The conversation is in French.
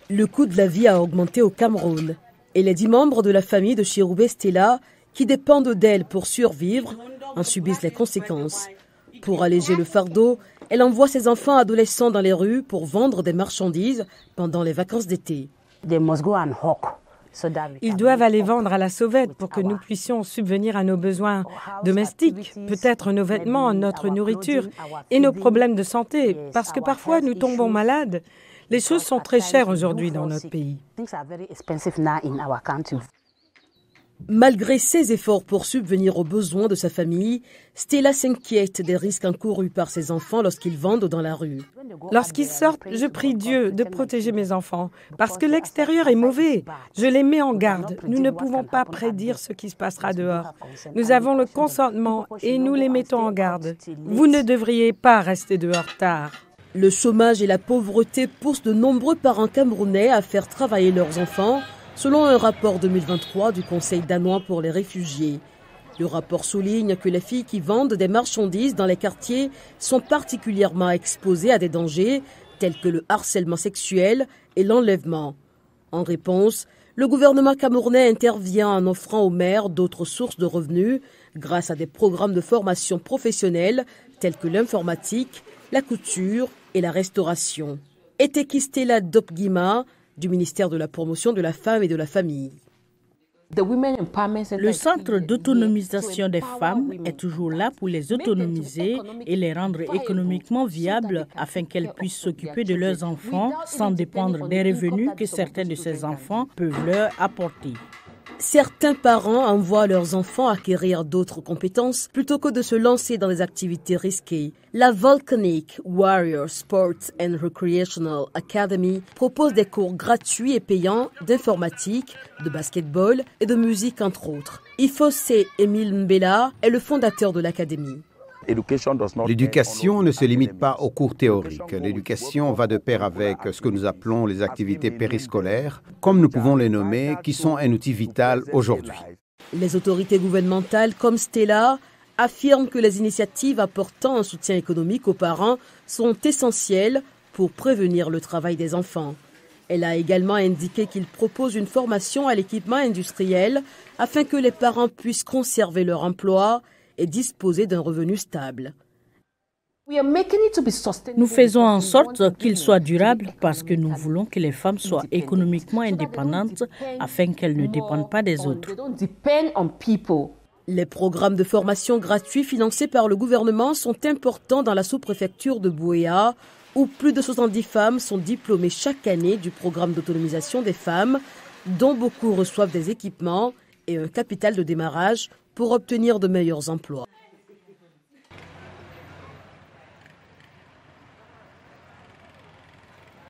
Le coût de la vie a augmenté au Cameroun et les 10 membres de la famille de Chiroubé Stella, qui dépendent d'elle pour survivre, en subissent les conséquences. Pour alléger le fardeau, elle envoie ses enfants adolescents dans les rues pour vendre des marchandises pendant les vacances d'été. Ils doivent aller vendre à la sauvette pour que nous puissions subvenir à nos besoins domestiques, peut-être nos vêtements, notre nourriture et nos problèmes de santé, parce que parfois nous tombons malades. Les choses sont très chères aujourd'hui dans notre pays. Malgré ses efforts pour subvenir aux besoins de sa famille, Stella s'inquiète des risques encourus par ses enfants lorsqu'ils vendent dans la rue. Lorsqu'ils sortent, je prie Dieu de protéger mes enfants, parce que l'extérieur est mauvais. Je les mets en garde. Nous ne pouvons pas prédire ce qui se passera dehors. Nous avons le consentement et nous les mettons en garde. Vous ne devriez pas rester dehors tard. Le chômage et la pauvreté poussent de nombreux parents camerounais à faire travailler leurs enfants, selon un rapport 2023 du Conseil danois pour les réfugiés. Le rapport souligne que les filles qui vendent des marchandises dans les quartiers sont particulièrement exposées à des dangers tels que le harcèlement sexuel et l'enlèvement. En réponse, le gouvernement camerounais intervient en offrant aux mères d'autres sources de revenus grâce à des programmes de formation professionnelle tels que l'informatique, la couture et la restauration. Eteki Stella Dopgima, du ministère de la Promotion de la Femme et de la Famille. Le centre d'autonomisation des femmes est toujours là pour les autonomiser et les rendre économiquement viables afin qu'elles puissent s'occuper de leurs enfants sans dépendre des revenus que certains de ces enfants peuvent leur apporter. Certains parents envoient leurs enfants acquérir d'autres compétences plutôt que de se lancer dans des activités risquées. La Volcanic Warrior Sports and Recreational Academy propose des cours gratuits et payants d'informatique, de basketball et de musique entre autres. Ifosé Emile Mbela est le fondateur de l'académie. L'éducation ne se limite pas aux cours théoriques. L'éducation va de pair avec ce que nous appelons les activités périscolaires, comme nous pouvons les nommer, qui sont un outil vital aujourd'hui. Les autorités gouvernementales comme Stella affirment que les initiatives apportant un soutien économique aux parents sont essentielles pour prévenir le travail des enfants. Elle a également indiqué qu'il propose une formation à l'équipement industriel afin que les parents puissent conserver leur emploi et disposer d'un revenu stable. Nous faisons en sorte qu'il soit durable parce que nous voulons que les femmes soient économiquement indépendantes afin qu'elles ne dépendent pas des autres. Les programmes de formation gratuits financés par le gouvernement sont importants dans la sous-préfecture de Buea, où plus de 70 femmes sont diplômées chaque année du programme d'autonomisation des femmes, dont beaucoup reçoivent des équipements et un capital de démarrage pour obtenir de meilleurs emplois.